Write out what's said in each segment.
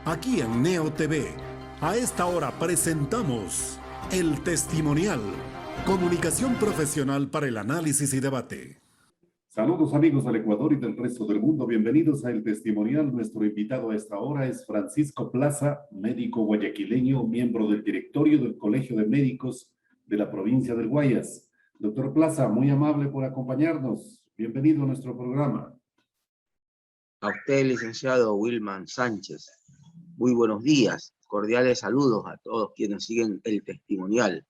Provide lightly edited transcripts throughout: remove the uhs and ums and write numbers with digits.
Aquí en Neo TV, a esta hora presentamos El Testimonial, comunicación profesional para el análisis y debate. Saludos amigos del Ecuador y del resto del mundo, bienvenidos a El Testimonial. Nuestro invitado a esta hora es Francisco Plaza, médico guayaquileño, miembro del directorio del Colegio de Médicos de la provincia del Guayas. Doctor Plaza, muy amable por acompañarnos. Bienvenido a nuestro programa. A usted, licenciado Wilman Sánchez, muy buenos días. Cordiales saludos a todos quienes siguen El Testimonial.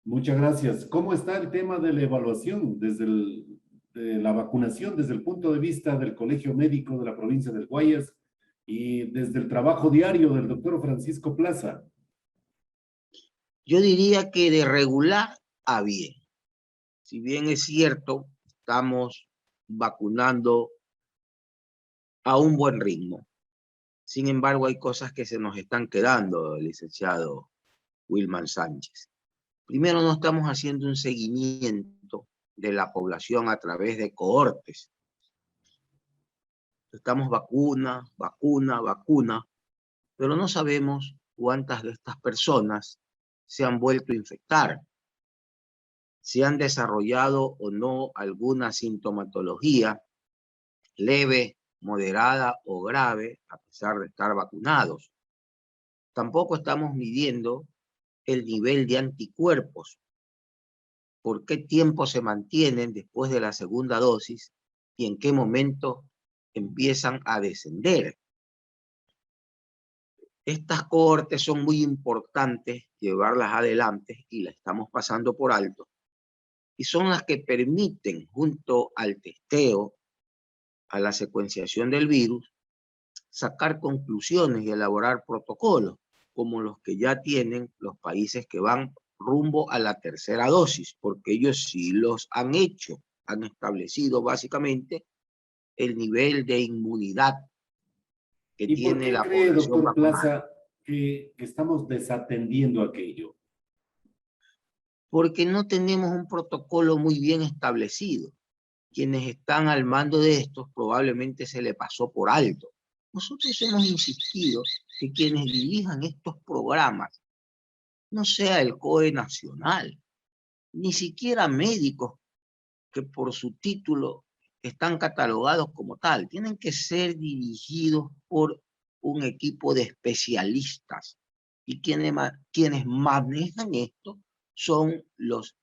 Muchas gracias. ¿Cómo está el tema de la evaluación de la vacunación desde el punto de vista del Colegio Médico de la provincia del Guayas y desde el trabajo diario del doctor Francisco Plaza? Yo diría que de regular a bien. Si bien es cierto, estamos vacunando a un buen ritmo. Sin embargo, hay cosas que se nos están quedando, licenciado Wilman Sánchez. Primero, no estamos haciendo un seguimiento de la población a través de cohortes. Estamos vacuna, pero no sabemos cuántas de estas personas se han vuelto a infectar, si han desarrollado o no alguna sintomatología leve, moderada o grave, a pesar de estar vacunados. Tampoco estamos midiendo el nivel de anticuerpos, por qué tiempo se mantienen después de la segunda dosis y en qué momento empiezan a descender. Estas cohortes son muy importantes llevarlas adelante y las estamos pasando por alto, y son las que permiten, junto al testeo, a la secuenciación del virus, sacar conclusiones y elaborar protocolos, como los que ya tienen los países que van rumbo a la tercera dosis, porque ellos sí los han hecho, han establecido básicamente el nivel de inmunidad que ¿Y por tiene qué la cree, población doctor vacunada. Plaza, que estamos desatendiendo aquello? Porque no tenemos un protocolo muy bien establecido. Quienes están al mando de estos probablemente se le pasó por alto. Nosotros hemos insistido que quienes dirijan estos programas no sea el COE nacional, ni siquiera médicos que por su título están catalogados como tal. Tienen que ser dirigidos por un equipo de especialistas. Y quienes manejan esto son los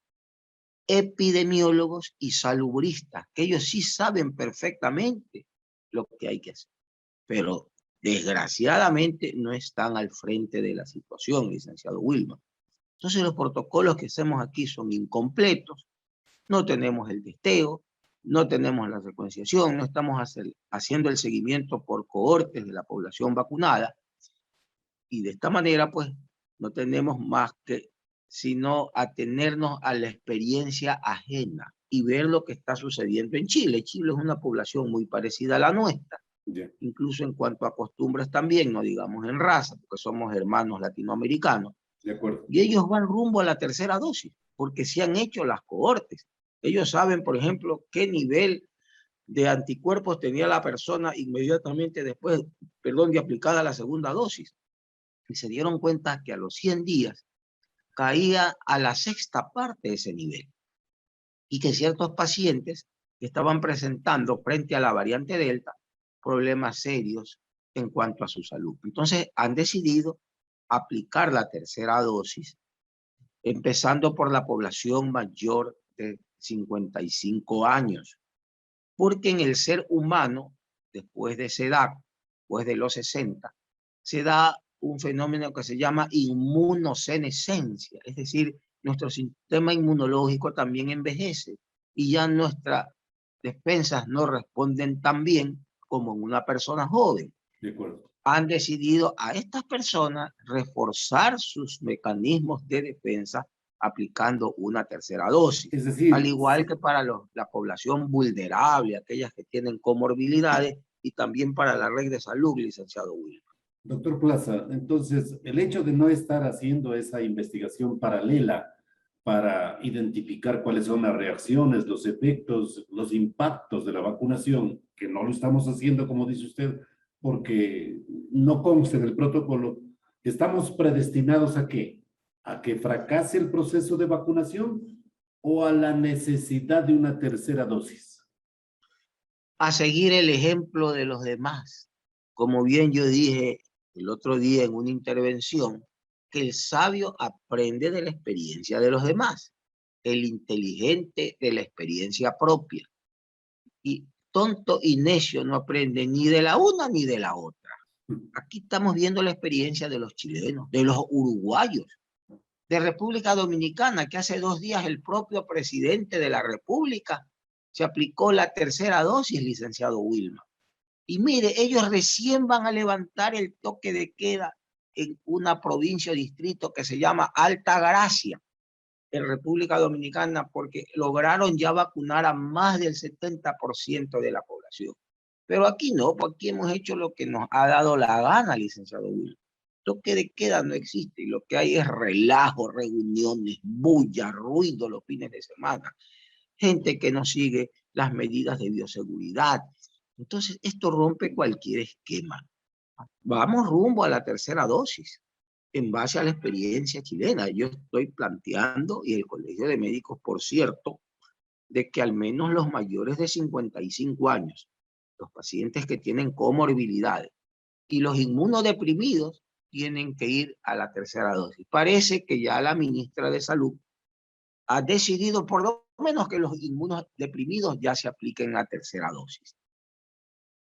epidemiólogos y salubristas, que ellos sí saben perfectamente lo que hay que hacer. Pero desgraciadamente no están al frente de la situación, licenciado Wilman. Entonces los protocolos que hacemos aquí son incompletos, no tenemos el testeo, no tenemos la secuenciación, no estamos haciendo el seguimiento por cohortes de la población vacunada, y de esta manera pues no tenemos más que sino atenernos a la experiencia ajena y ver lo que está sucediendo en Chile. Chile es una población muy parecida a la nuestra, incluso en cuanto a costumbres también, no digamos en raza, porque somos hermanos latinoamericanos. De acuerdo. Y ellos van rumbo a la tercera dosis, porque se han hecho las cohortes. Ellos saben, por ejemplo, qué nivel de anticuerpos tenía la persona inmediatamente después, de aplicada la segunda dosis. Y se dieron cuenta que a los 100 días caía a la sexta parte de ese nivel. Y que ciertos pacientes estaban presentando frente a la variante Delta problemas serios en cuanto a su salud. Entonces han decidido aplicar la tercera dosis, empezando por la población mayor de 55 años. Porque en el ser humano, después de esa edad, después de los 60, se da un fenómeno que se llama inmunosenescencia, es decir, nuestro sistema inmunológico también envejece y ya nuestras defensas no responden tan bien como en una persona joven. De acuerdo. Han decidido a estas personas reforzar sus mecanismos de defensa aplicando una tercera dosis. Es decir, Al igual que para la población vulnerable, aquellas que tienen comorbilidades, y también para la red de salud, licenciado Will. doctor Plaza, entonces el hecho de no estar haciendo esa investigación paralela para identificar cuáles son las reacciones, los efectos, los impactos de la vacunación, que no lo estamos haciendo, como dice usted, porque no consta en el protocolo, ¿estamos predestinados a qué? ¿A que fracase el proceso de vacunación o a la necesidad de una tercera dosis? A seguir el ejemplo de los demás. Como bien yo dije el otro día en una intervención, que el sabio aprende de la experiencia de los demás, el inteligente de la experiencia propia. Y tonto y necio no aprende ni de la una ni de la otra. Aquí estamos viendo la experiencia de los chilenos, de los uruguayos, de República Dominicana, que hace 2 días el propio presidente de la República se aplicó la tercera dosis, licenciado Wilma. Y mire, ellos recién van a levantar el toque de queda en una provincia o distrito que se llama Altagracia, en República Dominicana, porque lograron ya vacunar a más del 70% de la población. Pero aquí no, porque aquí hemos hecho lo que nos ha dado la gana, licenciado Wilma. Toque de queda no existe y lo que hay es relajo, reuniones, bulla, ruido los fines de semana. Gente que no sigue las medidas de bioseguridad. Entonces, esto rompe cualquier esquema. Vamos rumbo a la tercera dosis en base a la experiencia chilena. Yo estoy planteando, y el Colegio de Médicos, por cierto, de que al menos los mayores de 55 años, los pacientes que tienen comorbilidades y los inmunodeprimidos tienen que ir a la tercera dosis. Parece que ya la ministra de Salud ha decidido por lo menos que los inmunodeprimidos ya se apliquen la tercera dosis.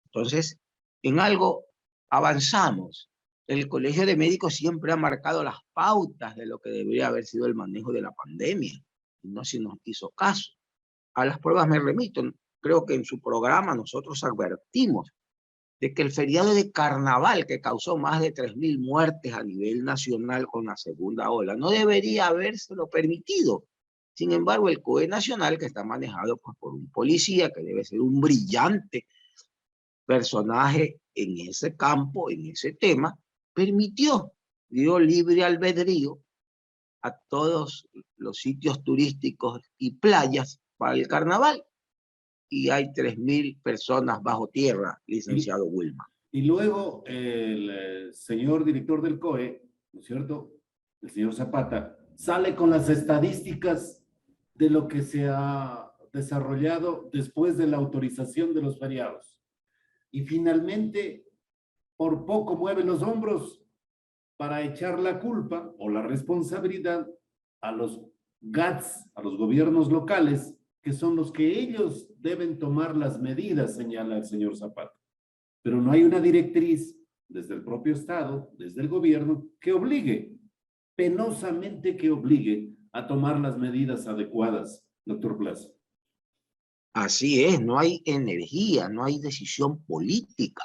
Entonces, en algo avanzamos. El Colegio de Médicos siempre ha marcado las pautas de lo que debería haber sido el manejo de la pandemia. Y no se nos hizo caso. A las pruebas me remito. Creo que en su programa nosotros advertimos de que el feriado de carnaval, que causó más de 3.000 muertes a nivel nacional con la segunda ola, no debería habérselo permitido. Sin embargo, el COE nacional, que está manejado pues, por un policía, que debe ser un brillante personaje en ese campo, en ese tema, dio libre albedrío a todos los sitios turísticos y playas para el carnaval. Y hay 3.000 personas bajo tierra, licenciado Wilma. Y luego el señor director del COE, ¿no es cierto?, el señor Zapata, sale con las estadísticas de lo que se ha desarrollado después de la autorización de los feriados. Y finalmente, por poco mueve los hombros para echar la culpa o la responsabilidad a los GATS, a los gobiernos locales, que son los que ellos deben tomar las medidas, señala el señor Zapata. Pero no hay una directriz desde el propio Estado, desde el gobierno, que obligue, penosamente que obligue a tomar las medidas adecuadas, doctor Plaza. Así es, no hay energía, no hay decisión política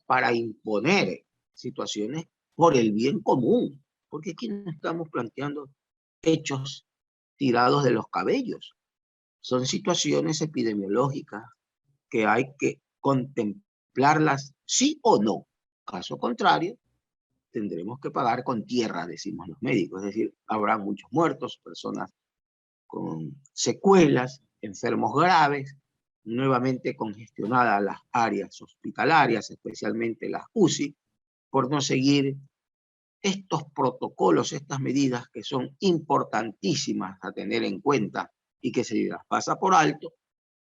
para imponer situaciones por el bien común, porque aquí no estamos planteando hechos tirados de los cabellos. Son situaciones epidemiológicas que hay que contemplarlas sí o no. Caso contrario, tendremos que pagar con tierra, decimos los médicos. Es decir, habrá muchos muertos, personas con secuelas, enfermos graves, nuevamente congestionadas las áreas hospitalarias, especialmente las UCI, por no seguir estos protocolos, estas medidas que son importantísimas a tener en cuenta y que se las pasa por alto.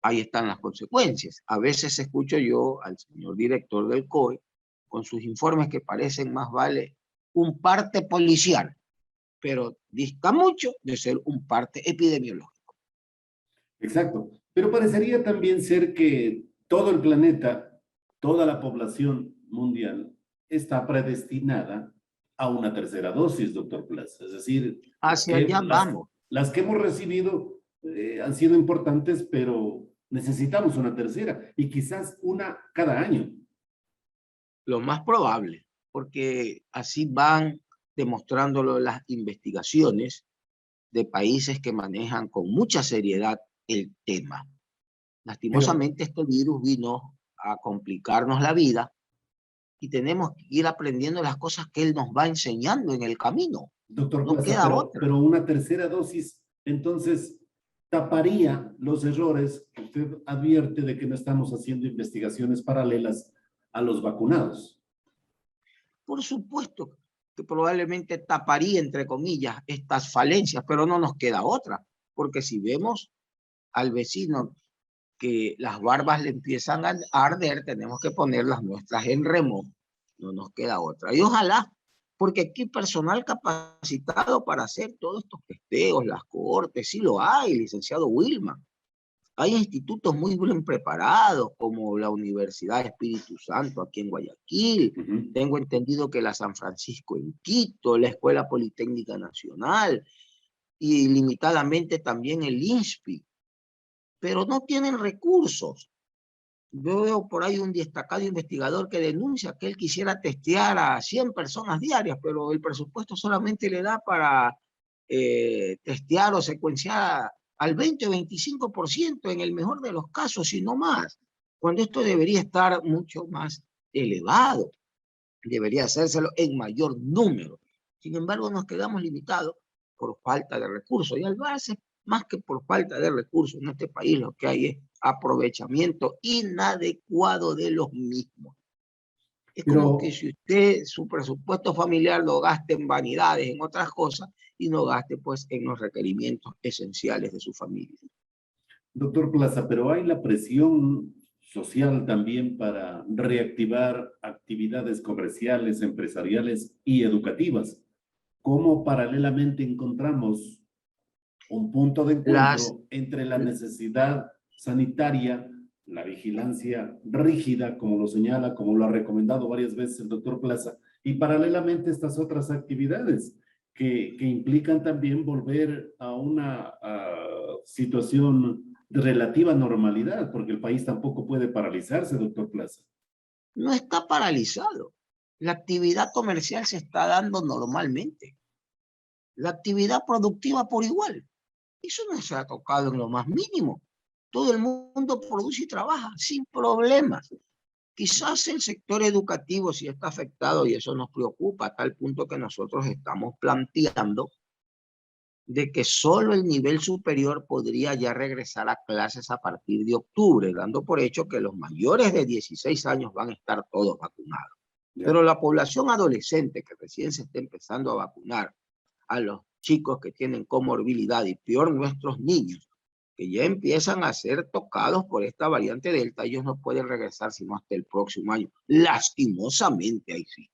Ahí están las consecuencias. A veces escucho yo al señor director del COE con sus informes que parecen más vale un parte policial, pero dista mucho de ser un parte epidemiológico. Exacto. Pero parecería también ser que todo el planeta, toda la población mundial está predestinada a una tercera dosis, doctor Plaza. Es decir, hacia allá vamos. Las que hemos recibido han sido importantes, pero necesitamos una tercera y quizás una cada año. Lo más probable, porque así van demostrándolo las investigaciones de países que manejan con mucha seriedad el tema. Lastimosamente este virus vino a complicarnos la vida y tenemos que ir aprendiendo las cosas que él nos va enseñando en el camino. Doctor No Plaza, queda otra. pero una tercera dosis, entonces, taparía los errores que usted advierte de que no estamos haciendo investigaciones paralelas a los vacunados. Por supuesto que probablemente taparía, entre comillas, estas falencias, pero no nos queda otra, porque si vemos al vecino que las barbas le empiezan a arder, tenemos que poner las nuestras en remojo, no nos queda otra. Y ojalá, porque aquí hay personal capacitado para hacer todos estos testeos, las cohortes, sí lo hay, licenciado Wilman. Hay institutos muy bien preparados, como la Universidad Espíritu Santo aquí en Guayaquil. Tengo entendido que la San Francisco en Quito, la Escuela Politécnica Nacional, y limitadamente también el INSPI. Pero no tienen recursos. Yo veo por ahí un destacado investigador que denuncia que él quisiera testear a 100 personas diarias, pero el presupuesto solamente le da para testear o secuenciar al 20 o 25% en el mejor de los casos, y no más, cuando esto debería estar mucho más elevado, debería hacérselo en mayor número. Sin embargo, nos quedamos limitados por falta de recursos, y al base, más que por falta de recursos en este país, lo que hay es aprovechamiento inadecuado de los mismos. Es como que si usted su presupuesto familiar lo gaste en vanidades, en otras cosas, y no gaste pues en los requerimientos esenciales de su familia. Doctor Plaza, pero hay la presión social también para reactivar actividades comerciales, empresariales y educativas. ¿Cómo paralelamente encontramos un punto de encuentro entre la necesidad sanitaria, la vigilancia rígida, como lo señala, como lo ha recomendado varias veces el doctor Plaza, y paralelamente estas otras actividades que implican también volver a una situación de relativa normalidad, porque el país tampoco puede paralizarse, doctor Plaza? No está paralizado. La actividad comercial se está dando normalmente. La actividad productiva por igual. Eso no se ha tocado en lo más mínimo. Todo el mundo produce y trabaja sin problemas. Quizás el sector educativo sí está afectado, y eso nos preocupa a tal punto que nosotros estamos planteando de que solo el nivel superior podría ya regresar a clases a partir de octubre, dando por hecho que los mayores de 16 años van a estar todos vacunados. Pero la población adolescente que recién se está empezando a vacunar, a los chicos que tienen comorbilidad, y peor nuestros niños, que ya empiezan a ser tocados por esta variante Delta, ellos no pueden regresar sino hasta el próximo año. Lastimosamente, ahí sí.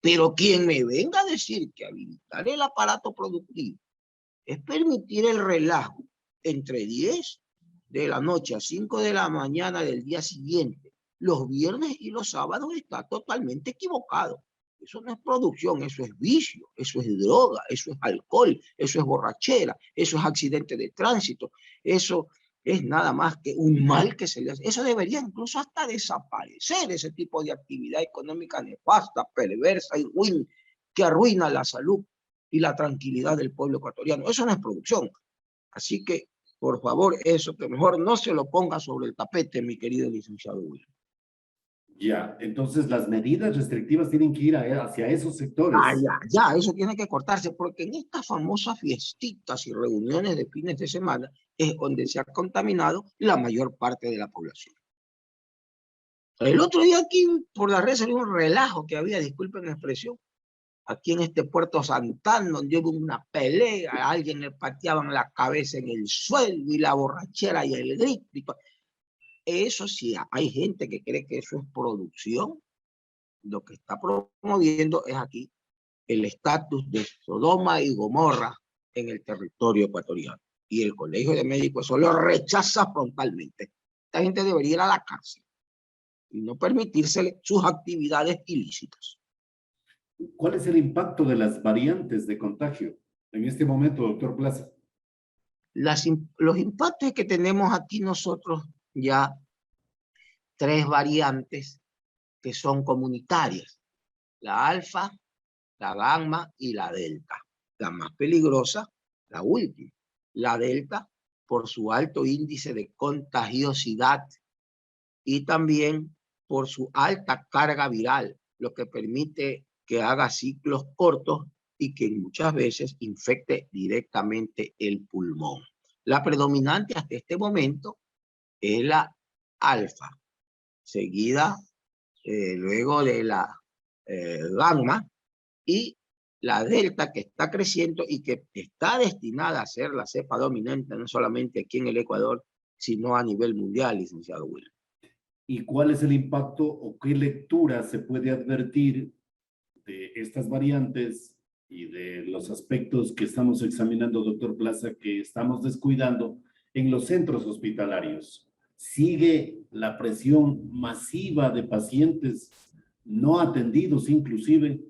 Pero quien me venga a decir que habilitar el aparato productivo es permitir el relajo entre 10 de la noche a 5 de la mañana del día siguiente, los viernes y los sábados, está totalmente equivocado. Eso no es producción, eso es vicio, eso es droga, eso es alcohol, eso es borrachera, eso es accidente de tránsito, eso es nada más que un mal que se le hace. Eso debería incluso hasta desaparecer, ese tipo de actividad económica nefasta, perversa y ruin, que arruina la salud y la tranquilidad del pueblo ecuatoriano. Eso no es producción. Así que, por favor, eso que mejor no se lo ponga sobre el tapete, mi querido licenciado Will. Ya, entonces las medidas restrictivas tienen que ir hacia esos sectores. Ya, eso tiene que cortarse, porque en estas famosas fiestitas y reuniones de fines de semana es donde se ha contaminado la mayor parte de la población. El otro día aquí por la red salió un relajo que había, disculpen la expresión, aquí en este Puerto Santana, donde hubo una pelea, a alguien le pateaban la cabeza en el suelo, y la borrachera y el grito. Eso sí, hay gente que cree que eso es producción. Lo que está promoviendo es aquí el estatus de Sodoma y Gomorra en el territorio ecuatoriano. Y el Colegio de Médicos eso lo rechaza frontalmente. Esta gente debería ir a la cárcel y no permitírsele sus actividades ilícitas. ¿Cuál es el impacto de las variantes de contagio en este momento, doctor Plaza? Los impactos que tenemos aquí nosotros ya 3 variantes que son comunitarias: la alfa, la gamma y la delta. La más peligrosa, la última, la delta, por su alto índice de contagiosidad y también por su alta carga viral, lo que permite que haga ciclos cortos y que muchas veces infecte directamente el pulmón. La predominante hasta este momento es la alfa, seguida luego de la gamma y la delta, que está creciendo y que está destinada a ser la cepa dominante, no solamente aquí en el Ecuador, sino a nivel mundial, licenciado Will. ¿Y cuál es el impacto o qué lectura se puede advertir de estas variantes y de los aspectos que estamos examinando, doctor Plaza, que estamos descuidando en los centros hospitalarios? ¿Sigue la presión masiva de pacientes no atendidos, inclusive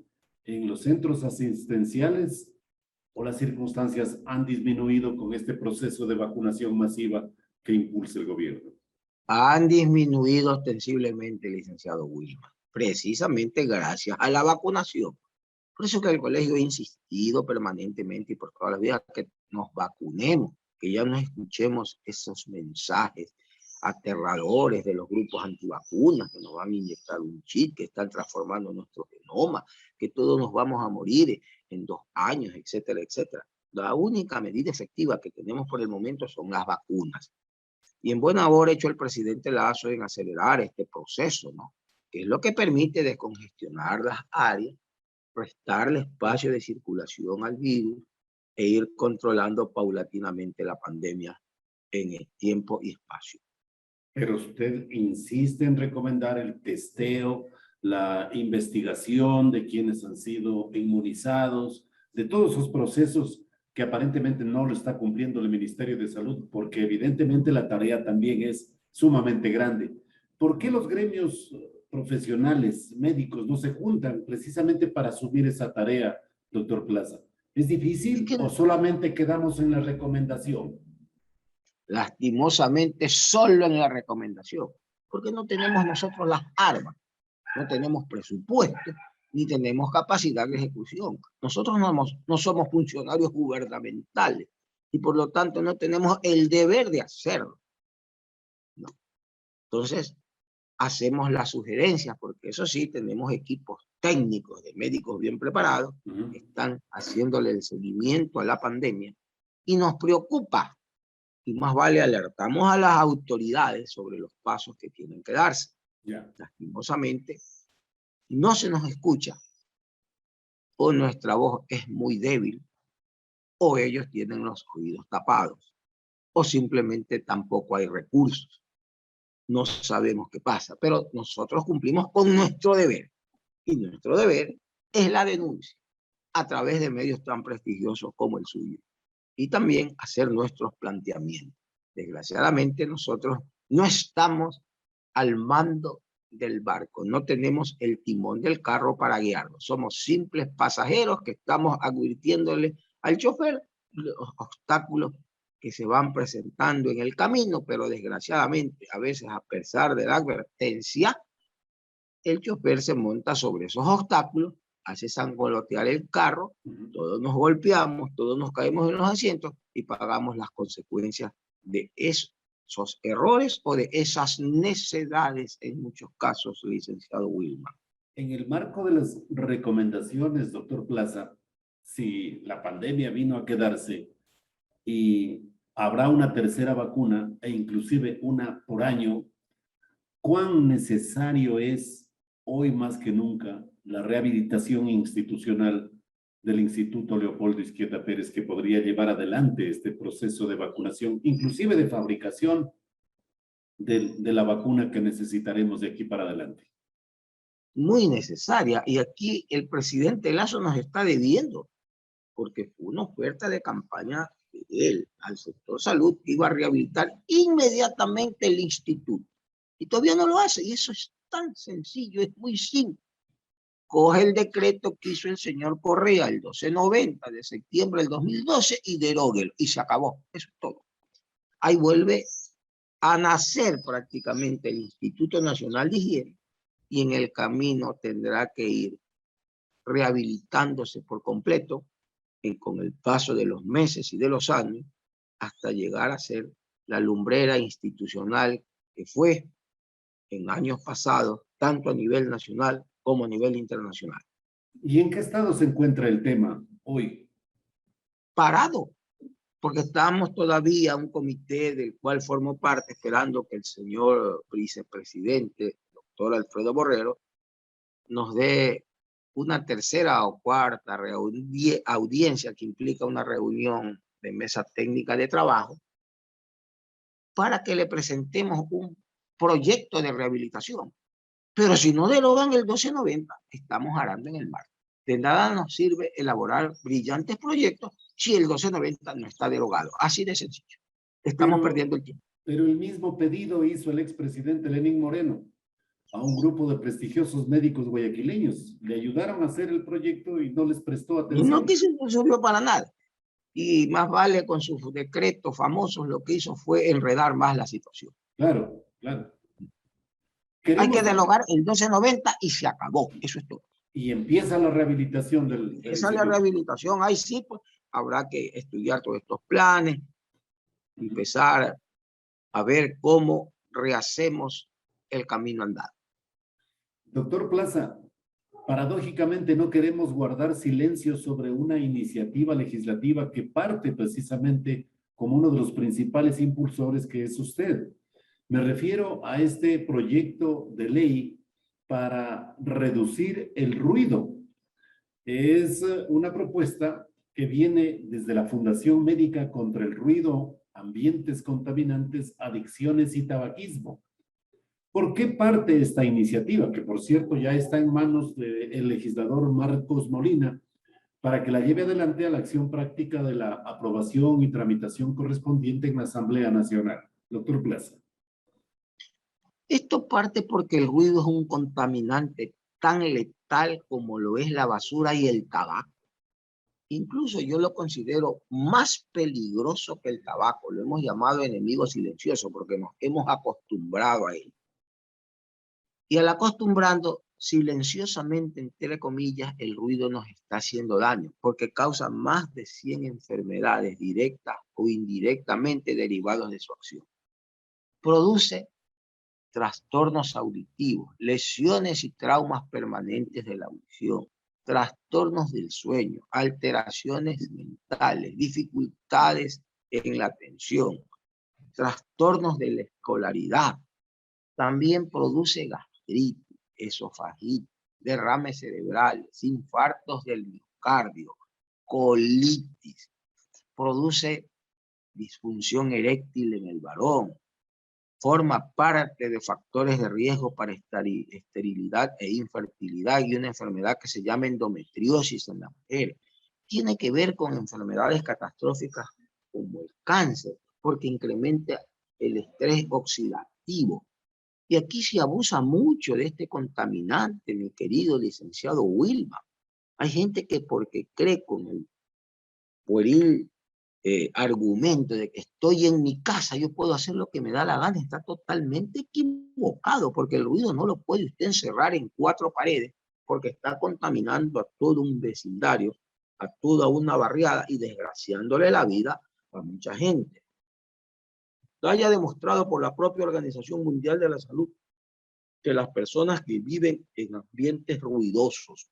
en los centros asistenciales, o las circunstancias han disminuido con este proceso de vacunación masiva que impulsa el gobierno? Han disminuido ostensiblemente, licenciado Wilman, precisamente gracias a la vacunación. Por eso que el colegio ha insistido permanentemente y por todas las vías que nos vacunemos, que ya no escuchemos esos mensajes aterradores de los grupos antivacunas que nos van a inyectar un chip, que están transformando nuestro genoma, que todos nos vamos a morir en 2 años, etcétera, etcétera. La única medida efectiva que tenemos por el momento son las vacunas. Y en buena hora ha hecho el presidente Lazo en acelerar este proceso, ¿no? Que es lo que permite descongestionar las áreas, restarle espacio de circulación al virus e ir controlando paulatinamente la pandemia en el tiempo y espacio. Pero usted insiste en recomendar el testeo, la investigación de quienes han sido inmunizados, de todos esos procesos que aparentemente no lo está cumpliendo el Ministerio de Salud, porque evidentemente la tarea también es sumamente grande. ¿Por qué los gremios profesionales, médicos, no se juntan precisamente para asumir esa tarea, doctor Plaza? ¿Es difícil o solamente quedamos en la recomendación? Lastimosamente solo en la recomendación, porque no tenemos nosotros las armas, no tenemos presupuesto, ni tenemos capacidad de ejecución. Nosotros no somos funcionarios gubernamentales y por lo tanto no tenemos el deber de hacerlo. No. Entonces, hacemos las sugerencias, porque eso sí, tenemos equipos técnicos de médicos bien preparados que están haciéndole el seguimiento a la pandemia y nos preocupa. Y más vale alertamos a las autoridades sobre los pasos que tienen que darse. Lastimosamente, no se nos escucha, o nuestra voz es muy débil, o ellos tienen los oídos tapados, o simplemente tampoco hay recursos. No sabemos qué pasa, pero nosotros cumplimos con nuestro deber, y nuestro deber es la denuncia, a través de medios tan prestigiosos como el suyo, y también hacer nuestros planteamientos. Desgraciadamente nosotros no estamos al mando del barco, no tenemos el timón del carro para guiarnos, somos simples pasajeros que estamos advirtiéndole al chofer los obstáculos que se van presentando en el camino, pero desgraciadamente a veces a pesar de la advertencia, el chofer se monta sobre esos obstáculos, hace sangolotear el carro, todos nos golpeamos, todos nos caemos en los asientos y pagamos las consecuencias de esos errores o de esas necedades en muchos casos, licenciado Wilman. En el marco de las recomendaciones, doctor Plaza, si la pandemia vino a quedarse y habrá una tercera vacuna e inclusive una por año, ¿cuán necesario es hoy más que nunca la rehabilitación institucional del Instituto Leopoldo Izquierda Pérez, que podría llevar adelante este proceso de vacunación, inclusive de fabricación de la vacuna que necesitaremos de aquí para adelante? Muy necesaria, y aquí el presidente Lazo nos está debiendo, porque fue una oferta de campaña de él al sector salud que iba a rehabilitar inmediatamente el instituto, y todavía no lo hace, y eso es tan sencillo, es muy simple. Coge el decreto que hizo el señor Correa, el 1290 de septiembre del 2012, y deróguelo, y se acabó. Eso es todo. Ahí vuelve a nacer prácticamente el Instituto Nacional de Higiene, y en el camino tendrá que ir rehabilitándose por completo con el paso de los meses y de los años, hasta llegar a ser la lumbrera institucional que fue en años pasados, tanto a nivel nacional como a nivel internacional. ¿Y en qué estado se encuentra el tema hoy? Parado, porque estamos todavía un comité del cual formo parte esperando que el señor vicepresidente, doctor Alfredo Borrero, nos dé una tercera o cuarta audiencia que implica una reunión de mesa técnica de trabajo para que le presentemos un proyecto de rehabilitación. Pero si no derogan el 1290, estamos arando en el mar. De nada nos sirve elaborar brillantes proyectos si el 1290 no está derogado. Así de sencillo. Estamos perdiendo el tiempo. Pero el mismo pedido hizo el expresidente Lenín Moreno a un grupo de prestigiosos médicos guayaquileños. Le ayudaron a hacer el proyecto y no les prestó Y atención. no sirvió para nada. Y más vale con sus decretos famosos, lo que hizo fue enredar más la situación. Claro, claro. Hay que derogar el 1290 y se acabó. Eso es todo. Y empieza la rehabilitación del Esa es la rehabilitación. Ahí sí, pues, habrá que estudiar todos estos planes, empezar a ver cómo rehacemos el camino andado. Doctor Plaza, paradójicamente no queremos guardar silencio sobre una iniciativa legislativa que parte precisamente como uno de los principales impulsores, que es usted. Me refiero a este proyecto de ley para reducir el ruido. Es una propuesta que viene desde la Fundación Médica contra el Ruido, Ambientes Contaminantes, Adicciones y Tabaquismo. ¿Por qué parte esta iniciativa? Que por cierto ya está en manos del legislador Marcos Molina, para que la lleve adelante a la acción práctica de la aprobación y tramitación correspondiente en la Asamblea Nacional. Doctor Plaza. Esto parte porque el ruido es un contaminante tan letal como lo es la basura y el tabaco. Incluso yo lo considero más peligroso que el tabaco. Lo hemos llamado enemigo silencioso porque nos hemos acostumbrado a él. Y al acostumbrando silenciosamente, entre comillas, el ruido nos está haciendo daño porque causa más de 100 enfermedades directas o indirectamente derivadas de su acción. Produce trastornos auditivos, lesiones y traumas permanentes de la audición, trastornos del sueño, alteraciones mentales, dificultades en la atención, trastornos de la escolaridad. También produce gastritis, esofagitis, derrames cerebrales, infartos del miocardio, colitis. Produce disfunción eréctil en el varón. Forma parte de factores de riesgo para esterilidad e infertilidad y una enfermedad que se llama endometriosis en la mujer. Tiene que ver con enfermedades catastróficas como el cáncer, porque incrementa el estrés oxidativo. Y aquí se abusa mucho de este contaminante, mi querido licenciado Wilma. Hay gente que porque cree con el pueril argumento de que estoy en mi casa, yo puedo hacer lo que me da la gana, está totalmente equivocado, porque el ruido no lo puede usted encerrar en 4 paredes, porque está contaminando a todo un vecindario, a toda una barriada y desgraciándole la vida a mucha gente. Haya demostrado por la propia Organización Mundial de la Salud que las personas que viven en ambientes ruidosos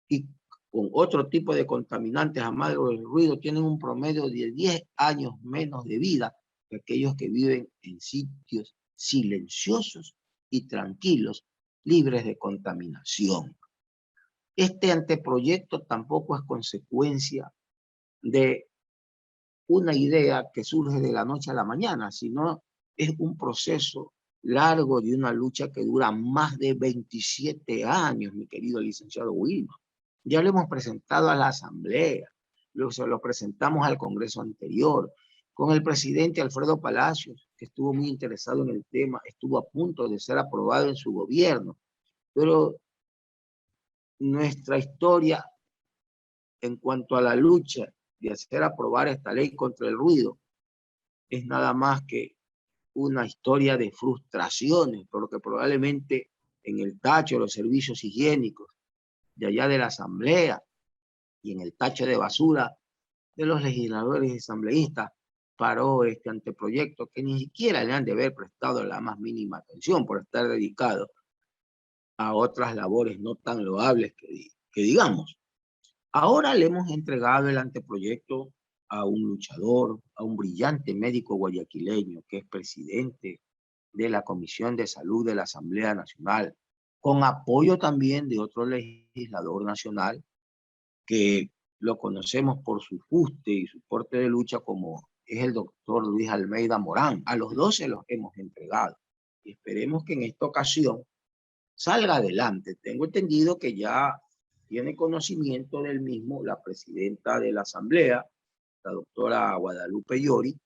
y con otro tipo de contaminantes amados del ruido tienen un promedio de 10 años menos de vida que aquellos que viven en sitios silenciosos y tranquilos, libres de contaminación. Este anteproyecto tampoco es consecuencia de una idea que surge de la noche a la mañana, sino es un proceso largo de una lucha que dura más de 27 años, mi querido licenciado Wilma. Ya lo hemos presentado a la Asamblea, se lo presentamos al Congreso anterior, con el presidente Alfredo Palacios, que estuvo muy interesado en el tema, estuvo a punto de ser aprobado en su gobierno, pero nuestra historia en cuanto a la lucha de hacer aprobar esta ley contra el ruido es nada más que una historia de frustraciones, porque probablemente en el tacho de los servicios higiénicos de allá de la Asamblea y en el tacho de basura de los legisladores y asambleístas paró este anteproyecto que ni siquiera le han de haber prestado la más mínima atención por estar dedicado a otras labores no tan loables que digamos. Ahora le hemos entregado el anteproyecto a un luchador, a un brillante médico guayaquileño que es presidente de la Comisión de Salud de la Asamblea Nacional, con apoyo también de otro legislador nacional que lo conocemos por su fuste y su porte de lucha, como es el doctor Luis Almeida Morán. A los dos se los hemos entregado y esperemos que en esta ocasión salga adelante. Tengo entendido que ya tiene conocimiento del mismo la presidenta de la Asamblea, la doctora Guadalupe Llori,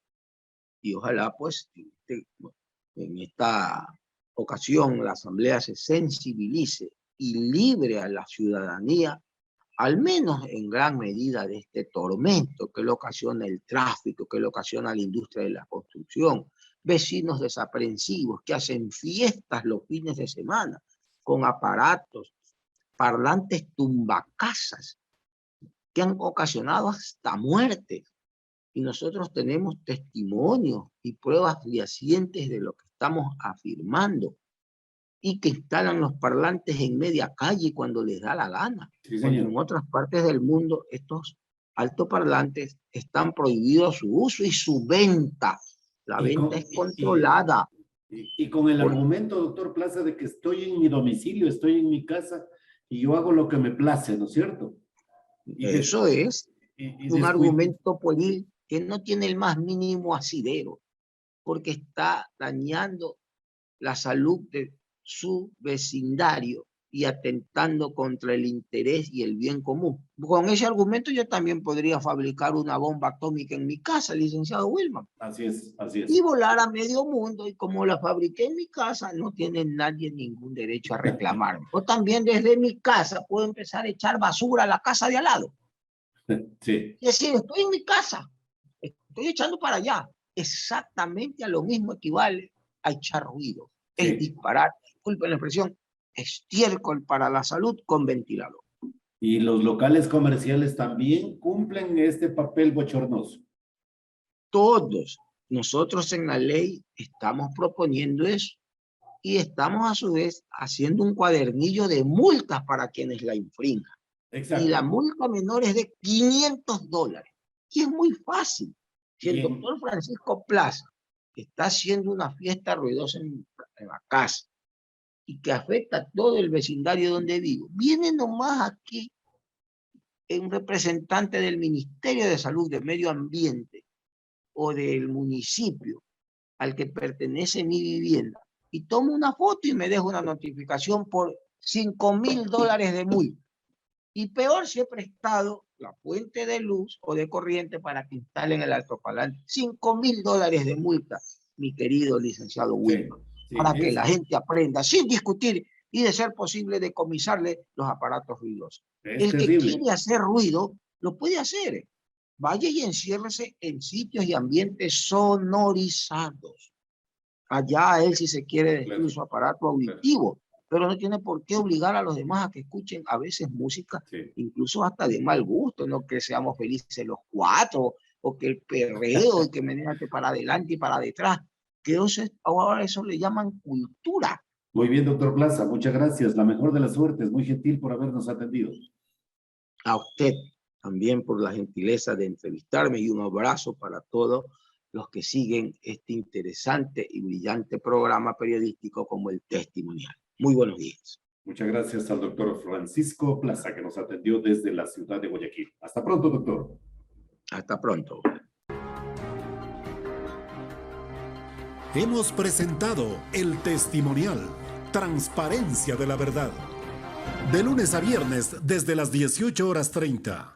y ojalá pues en esta ocasión la Asamblea se sensibilice y libre a la ciudadanía, al menos en gran medida, de este tormento que le ocasiona el tráfico, que le ocasiona la industria de la construcción, vecinos desaprensivos que hacen fiestas los fines de semana con aparatos, parlantes tumbacasas, que han ocasionado hasta muertes. Y nosotros tenemos testimonios y pruebas fehacientes de lo que estamos afirmando, y que instalan los parlantes en media calle cuando les da la gana. Sí, cuando señor. en otras partes del mundo estos altoparlantes están prohibidos su uso y su venta. La venta es controlada. Y con el argumento, doctor Plaza, de que estoy en mi domicilio, estoy en mi casa y yo hago lo que me place, ¿no es cierto? Eso es un después, argumento pueril que no tiene el más mínimo asidero, porque está dañando la salud de su vecindario y atentando contra el interés y el bien común. Con ese argumento yo también podría fabricar una bomba atómica en mi casa, licenciado Wilman. Así es, así es. Y volar a medio mundo, y como la fabriqué en mi casa, no tiene nadie ningún derecho a reclamarme. O también desde mi casa puedo empezar a echar basura a la casa de al lado. Sí. Es decir, estoy en mi casa, estoy echando para allá. Exactamente a lo mismo equivale a echar ruido. Sí. Es disparar, disculpen la expresión, estiércol para la salud con ventilador. Y los locales comerciales también cumplen este papel bochornoso. Todos nosotros en la ley estamos proponiendo eso, y estamos a su vez haciendo un cuadernillo de multas para quienes la infrinjan. Exacto. Y la multa menor es de $500. Y es muy fácil. Si el doctor Francisco Plaza está haciendo una fiesta ruidosa en la casa y que afecta a todo el vecindario donde vivo, viene nomás aquí un representante del Ministerio de Salud, de Medio Ambiente o del municipio al que pertenece mi vivienda y toma una foto y me deja una notificación por $5.000 de multa. Y peor si he prestado la fuente de luz o de corriente para que instalen el altoparlante. $5.000 de multa, mi querido licenciado Wilman, para que la gente aprenda sin discutir y, de ser posible, decomisarle los aparatos ruidosos. El que quiere hacer ruido, lo puede hacer. Vaya y enciérrese en sitios y ambientes sonorizados. Allá él, si se quiere, destruir su aparato auditivo, pero no tiene por qué obligar a los demás a que escuchen a veces música, incluso hasta de mal gusto, no que seamos felices los cuatro, o que el perreo, y que menéate para adelante y para detrás, que ahora eso le llaman cultura. Muy bien, doctor Plaza, muchas gracias, la mejor de las suertes, muy gentil por habernos atendido. A usted también por la gentileza de entrevistarme, y un abrazo para todos los que siguen este interesante y brillante programa periodístico como El Testimonial. Muy buenos días. Muchas gracias al doctor Francisco Plaza, que nos atendió desde la ciudad de Guayaquil. Hasta pronto, doctor. Hasta pronto. Hemos presentado El Testimonial, transparencia de la verdad. De lunes a viernes desde las 18:30.